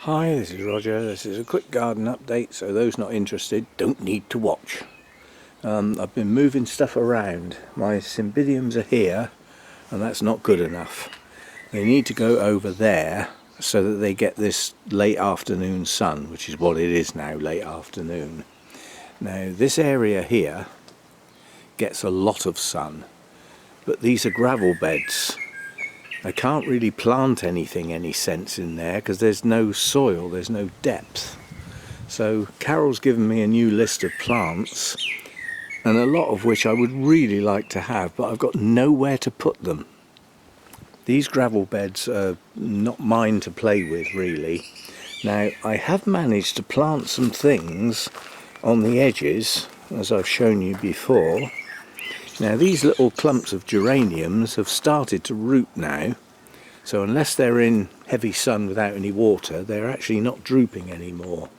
Hi, this is Roger. This is a quick garden update, so those not interested don't need to watch. I've been moving stuff around. My cymbidiums are here, and that's not good enough. They need to go over there so that they get this late afternoon sun, which is what it is now, late afternoon. Now, this area here gets a lot of sun, but these are gravel beds. I can't really plant anything any sense in there because there's no soil, there's no depth. So Carole's given me a new list of plants, and a lot of which I would really like to have, but I've got nowhere to put them. These gravel beds are not mine to play with, really. Now, I have managed to plant some things on the edges, as I've shown you before. Now, these little clumps of geraniums have started to root now, so unless they're in heavy sun without any water, they're actually not drooping anymore.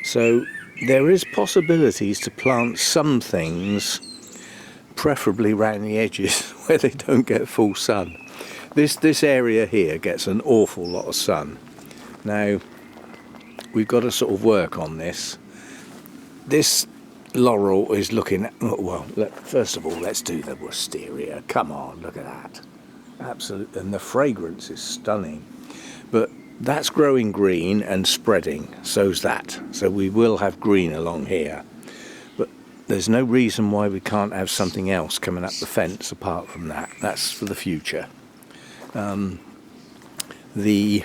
So there is possibilities to plant some things, preferably around the edges where they don't get full sun. This area here gets an awful lot of sun. Now, we've got to sort of work on this. This laurel is looking, well, first of all, let's do the wisteria. Come on, look at that. Absolute, and the fragrance is stunning. But that's growing green and spreading, so's that. So we will have green along here. But there's no reason why we can't have something else coming up the fence apart from that. That's for the future. The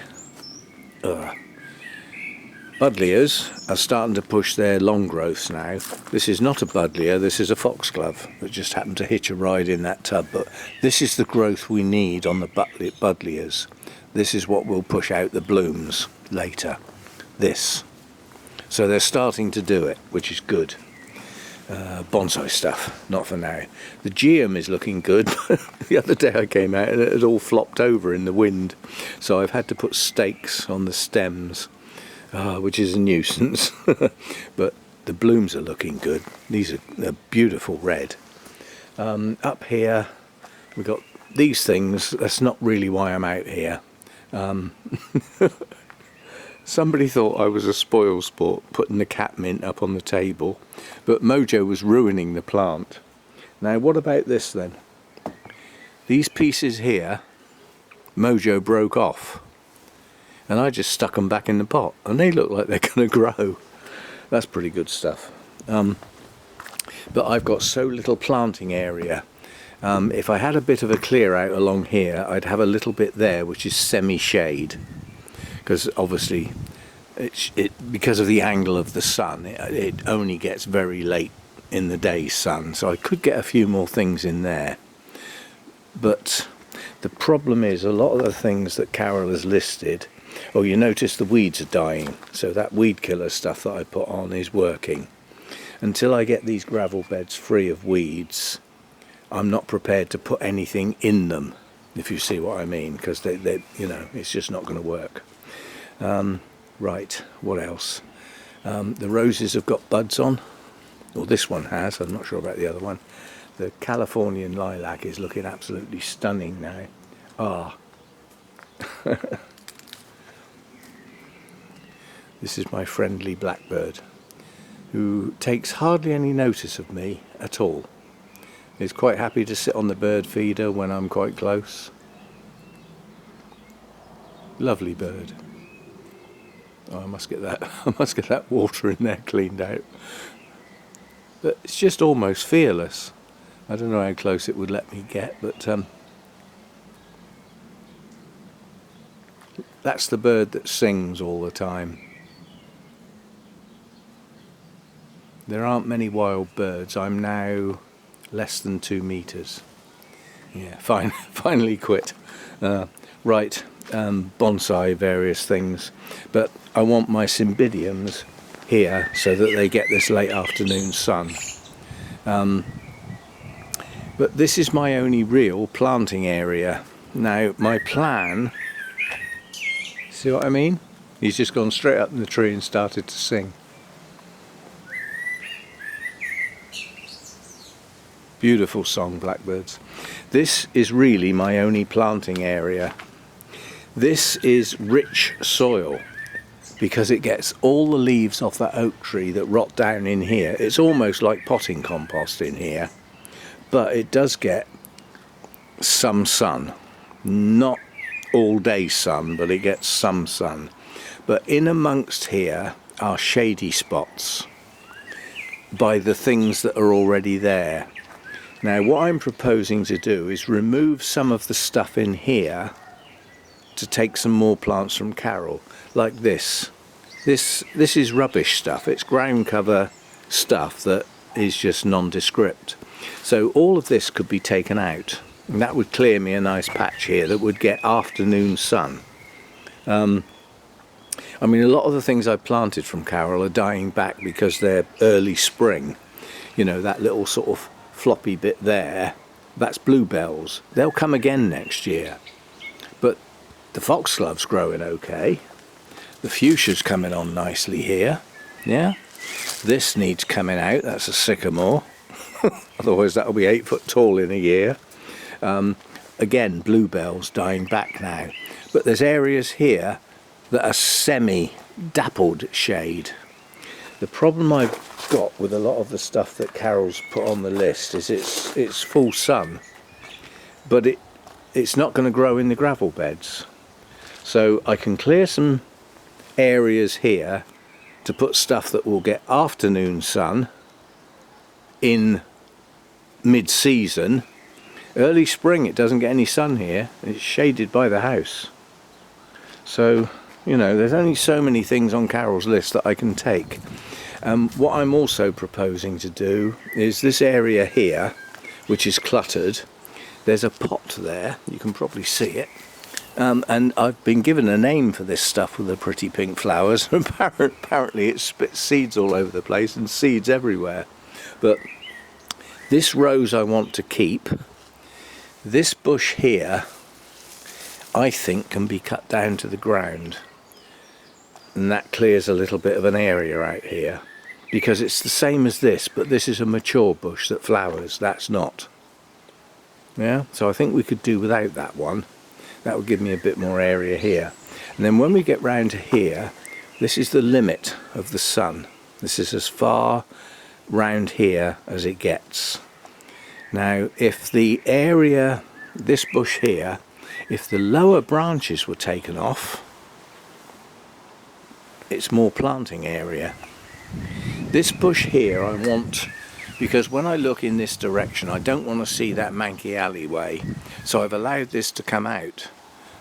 buddleias are starting to push their long growths now. This is not a buddleia, this is a foxglove that just happened to hitch a ride in that tub, but this is the growth we need on the buddleias. This is what will push out the blooms later. This. So they're starting to do it, which is good. Bonsai stuff, not for now. The geum is looking good. The other day I came out and it had all flopped over in the wind, so I've had to put stakes on the stems. Which is a nuisance, but the blooms are looking good. These are beautiful red. Up here we've got these things. That's not really why I'm out here. Somebody thought I was a spoil sport putting the catmint up on the table, but Mojo was ruining the plant. Now what about this then? These pieces here, Mojo broke off. And I just stuck them back in the pot, and they look like they're going to grow. That's pretty good stuff. But I've got so little planting area. If I had a bit of a clear out along here, I'd have a little bit there, which is semi-shade. Because obviously, because of the angle of the sun, it only gets very late in the day's sun. So I could get a few more things in there. But the problem is, a lot of the things that Carole has listed, oh, you notice the weeds are dying, so that weed killer stuff that I put on is working. Until I get these gravel beds free of weeds, I'm not prepared to put anything in them, if you see what I mean, because they you know, it's just not going to work. Right, what else? The roses have got buds on, or this one has, I'm not sure about the other one. The Californian lilac is looking absolutely stunning now. This is my friendly blackbird, who takes hardly any notice of me at all. He's quite happy to sit on the bird feeder when I'm quite close. Lovely bird. Oh, I must get that water in there cleaned out. But it's just almost fearless. I don't know how close it would let me get, but that's the bird that sings all the time. There aren't many wild birds. I'm now less than 2 meters. Yeah, finally quit. Right, bonsai, various things. But I want my cymbidiums here so that they get this late afternoon sun. But this is my only real planting area. Now, my plan, see what I mean? He's just gone straight up in the tree and started to sing. Beautiful song, blackbirds. This is really my only planting area. This is rich soil. because it gets all the leaves off that oak tree that rot down in here. It's almost like potting compost in here, but it does get some sun. Not all day sun, but it gets some sun. But in amongst here are shady spots by the things that are already there. Now what I'm proposing to do is remove some of the stuff in here to take some more plants from Carole, like this. This is rubbish stuff. It's ground cover stuff that is just nondescript. So all of this could be taken out, and that would clear me a nice patch here that would get afternoon sun. I mean, a lot of the things I planted from Carole are dying back because they're early spring. You know, that little sort of floppy bit there, that's bluebells. They'll come again next year. But the foxglove's growing okay. The fuchsia's coming on nicely here. Yeah. This needs coming out. That's a sycamore. Otherwise that'll be 8 foot tall in a year. Again, bluebells dying back now. But there's areas here that are semi-dappled shade. The problem I've got with a lot of the stuff that Carole's put on the list is it's full sun, but it's not going to grow in the gravel beds. So I can clear some areas here to put stuff that will get afternoon sun in mid-season. Early spring it doesn't get any sun here. It's shaded by the house. So, you know, there's only so many things on Carole's list that I can take. What I'm also proposing to do is this area here, which is cluttered. There's a pot there, you can probably see it. And I've been given a name for this stuff with the pretty pink flowers. Apparently it spits seeds all over the place and seeds everywhere. But this rose I want to keep. This bush here, I think, can be cut down to the ground. And that clears a little bit of an area out here. Because it's the same as this, but this is a mature bush that flowers. That's not. Yeah, so I think we could do without that one. That would give me a bit more area here. And then when we get round to here, this is the limit of the sun. This is as far round here as it gets. Now, if the area, this bush here, if the lower branches were taken off, it's more planting area. This bush here I want, because when I look in this direction I don't want to see that manky alleyway, so I've allowed this to come out,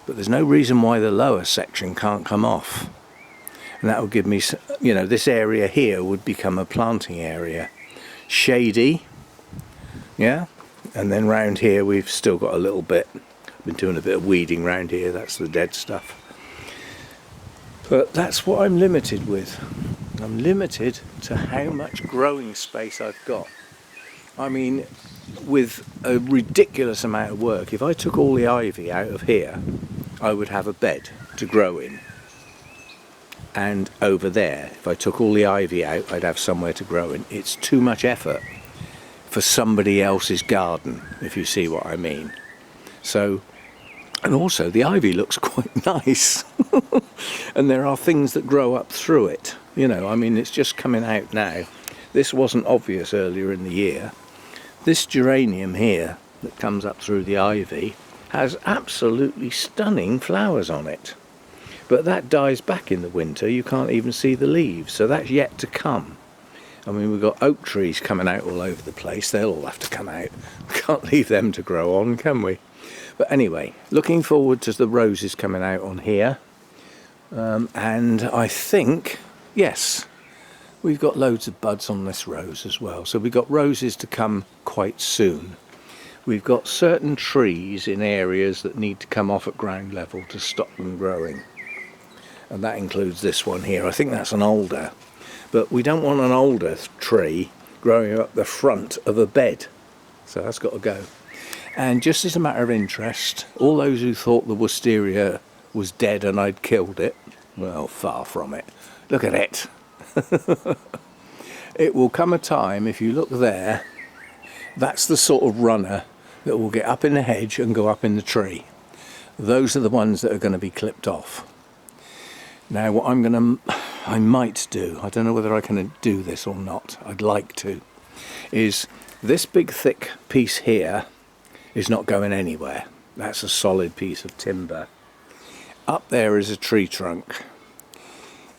but there's no reason why the lower section can't come off, and that will give me, you know, this area here would become a planting area, shady, yeah, and then round here we've still got a little bit. I've been doing a bit of weeding round here, that's the dead stuff. But that's what I'm limited with. I'm limited to how much growing space I've got. I mean, with a ridiculous amount of work, if I took all the ivy out of here, I would have a bed to grow in. And over there, if I took all the ivy out, I'd have somewhere to grow in. It's too much effort for somebody else's garden, if you see what I mean. So, and also the ivy looks quite nice. And there are things that grow up through it. You know, I mean, it's just coming out now. This wasn't obvious earlier in the year. This geranium here that comes up through the ivy has absolutely stunning flowers on it. But that dies back in the winter. You can't even see the leaves. So that's yet to come. I mean, we've got oak trees coming out all over the place. They'll all have to come out. We can't leave them to grow on, can we? But anyway, looking forward to the roses coming out on here. And I think, yes, we've got loads of buds on this rose as well. So we've got roses to come quite soon. We've got certain trees in areas that need to come off at ground level to stop them growing. And that includes this one here. I think that's an alder. But we don't want an alder tree growing up the front of a bed. So that's got to go. And just as a matter of interest, all those who thought the wisteria was dead and I'd killed it, well, far from it. Look at it. It will come a time, if you look there, that's the sort of runner that will get up in the hedge and go up in the tree. Those are the ones that are going to be clipped off. Now what I might do, I don't know whether I can do this or not, I'd like to, is this big thick piece here is not going anywhere. That's a solid piece of timber. Up there is a tree trunk.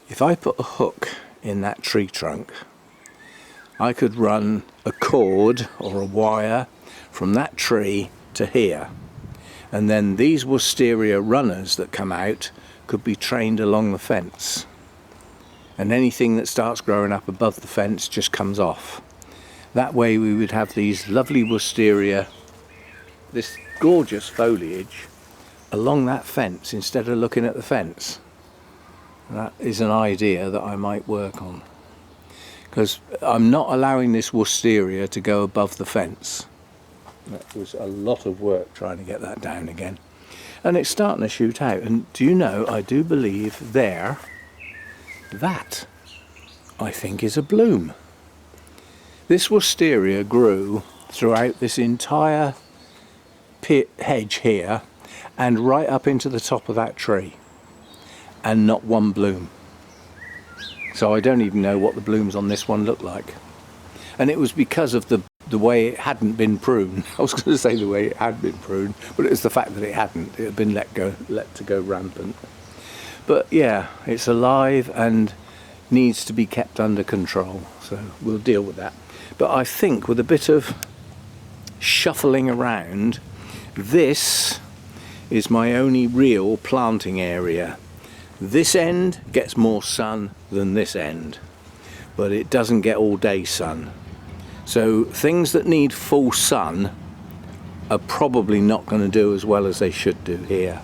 If I put a hook in that tree trunk, I could run a cord or a wire from that tree to here, and then these wisteria runners that come out could be trained along the fence, and anything that starts growing up above the fence just comes off. That way we would have these lovely wisteria, this gorgeous foliage along that fence instead of looking at the fence. That is an idea that I might work on, because I'm not allowing this wisteria to go above the fence. That was a lot of work trying to get that down again, and it's starting to shoot out. And do you know, I do believe there, that I think is a bloom. This wisteria grew throughout this entire hedge here and right up into the top of that tree, and not one bloom. So I don't even know what the blooms on this one look like. And it was because of the way it hadn't been pruned. I was going to say the way it had been pruned, but it was the fact that it hadn't. It had been let to go rampant. But yeah, it's alive and needs to be kept under control, so we'll deal with that. But I think with a bit of shuffling around, this is my only real planting area. This end gets more sun than this end, but it doesn't get all day sun. So things that need full sun are probably not going to do as well as they should do here.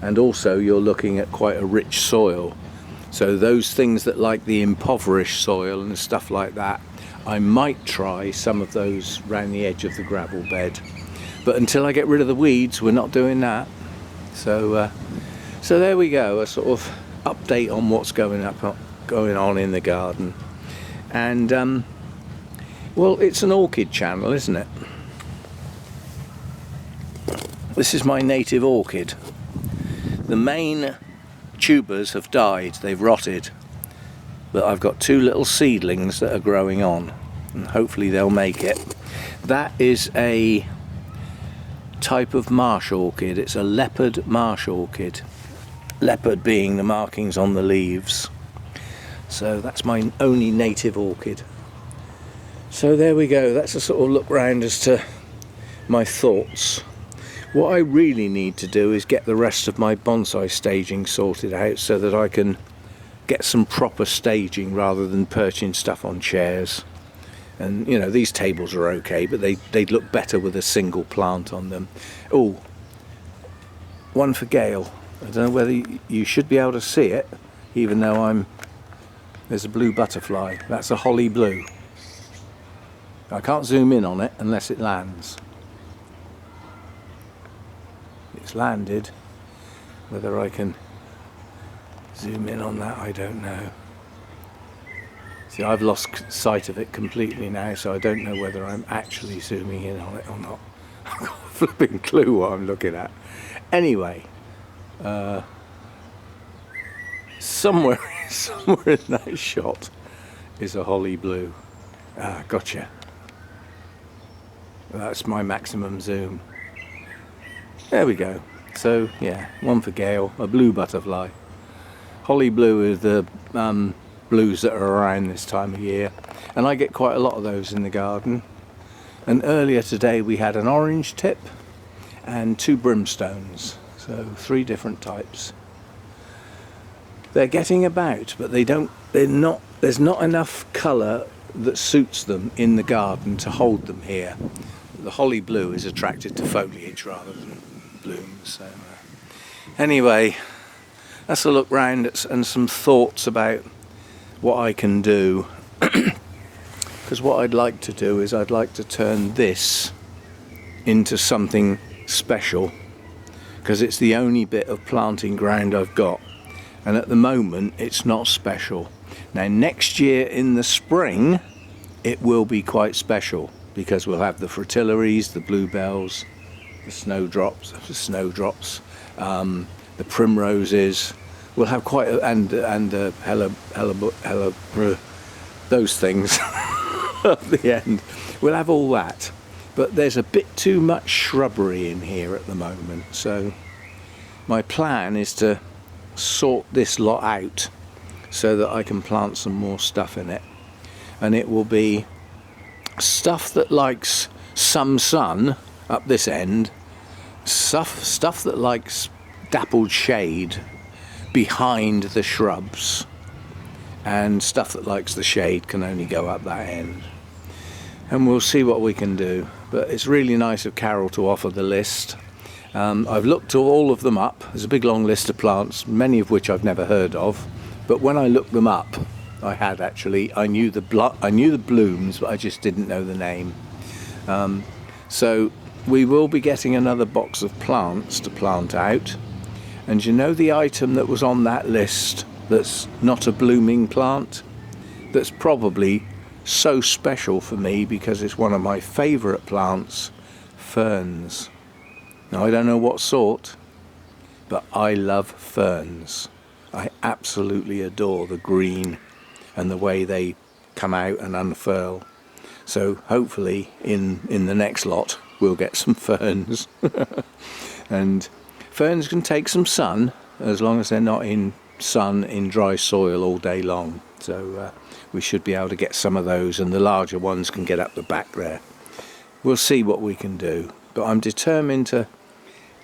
And also you're looking at quite a rich soil, so those things that like the impoverished soil and stuff like that, I might try some of those round the edge of the gravel bed. But until I get rid of the weeds, we're not doing that. So there we go, a sort of update on what's going on in the garden. And well, it's an orchid channel, isn't it? This is my native orchid. The main tubers have died, they've rotted, but I've got two little seedlings that are growing on, and hopefully they'll make it. That is a type of marsh orchid. It's a leopard marsh orchid. Leopard being the markings on the leaves. So that's my only native orchid. So there we go, that's a sort of look round as to my thoughts. What I really need to do is get the rest of my bonsai staging sorted out so that I can get some proper staging rather than perching stuff on chairs. And you know, these tables are okay, but they'd look better with a single plant on them. Oh, one for Gail. I don't know whether you should be able to see it, even though there's a blue butterfly. That's a holly blue. I can't zoom in on it unless it lands. It's landed. Whether I can zoom in on that, I don't know. See, I've lost sight of it completely now, so I don't know whether I'm actually zooming in on it or not. I've got a flipping clue what I'm looking at. Anyway, somewhere in that shot is a holly blue. Ah, gotcha. That's my maximum zoom. There we go. So yeah, one for Gail, a blue butterfly. Holly blue is the blues that are around this time of year, and I get quite a lot of those in the garden. And earlier today we had an orange tip and two brimstones, so 3 different types. They're getting about, but there's not enough colour that suits them in the garden to hold them here. The holly blue is attracted to foliage rather than blooms. So anyway, that's a look round and some thoughts about what I can do. Because what I'd like to do is I'd like to turn this into something special, because it's the only bit of planting ground I've got, and at the moment it's not special. Now next year in the spring it will be quite special, because we'll have the fritillaries, the bluebells, the snowdrops, the primroses, we'll have quite a, and those things at the end. We'll have all that, but there's a bit too much shrubbery in here at the moment, so my plan is to sort this lot out so that I can plant some more stuff in it, and it will be stuff that likes some sun up this end, stuff that likes dappled shade behind the shrubs, and stuff that likes the shade can only go up that end. And we'll see what we can do, but it's really nice of Carole to offer the list. I've looked all of them up. There's a big long list of plants, many of which I've never heard of, but when I looked them up, I knew the blooms, but I just didn't know the name. So we will be getting another box of plants to plant out, and you know the item that was on that list that's not a blooming plant, that's probably so special for me because it's one of my favourite plants? Ferns. Now I don't know what sort, but I love ferns. I absolutely adore the green and the way they come out and unfurl. So hopefully in the next lot we'll get some ferns. And ferns can take some sun as long as they're not in sun in dry soil all day long. So we should be able to get some of those, and the larger ones can get up the back there. We'll see what we can do, but I'm determined to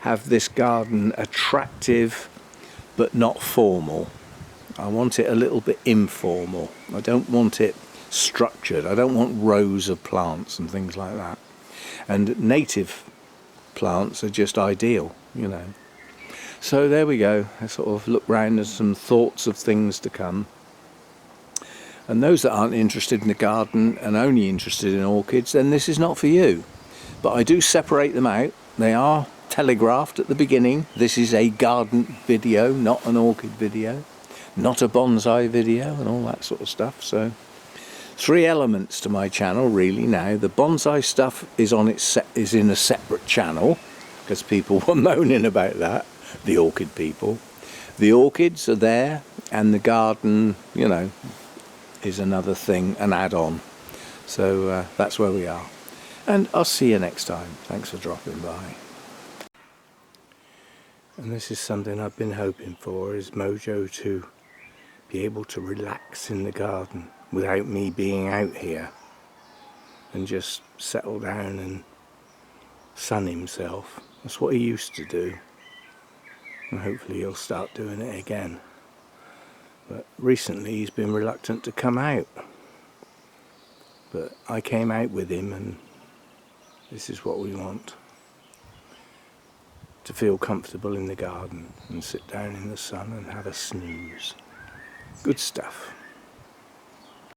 have this garden attractive but not formal. I want it a little bit informal. I don't want it structured. I don't want rows of plants and things like that. And native plants are just ideal, you know. So there we go. I sort of look round at some thoughts of things to come. And those that aren't interested in the garden and only interested in orchids, then this is not for you. But I do separate them out. They are telegraphed at the beginning. This is a garden video, not an orchid video, not a bonsai video and all that sort of stuff. So 3 elements to my channel really now. The bonsai stuff is in a separate channel because people were moaning about that, the orchid people. The orchids are there, and the garden, you know, is another thing, an add-on. So that's where we are. And I'll see you next time. Thanks for dropping by. And this is something I've been hoping for, is Mojo to be able to relax in the garden without me being out here, and just settle down and sun himself. That's what he used to do, and hopefully he'll start doing it again. But recently he's been reluctant to come out, but I came out with him, and this is what we want. To feel comfortable in the garden and sit down in the sun and have a snooze. Good stuff.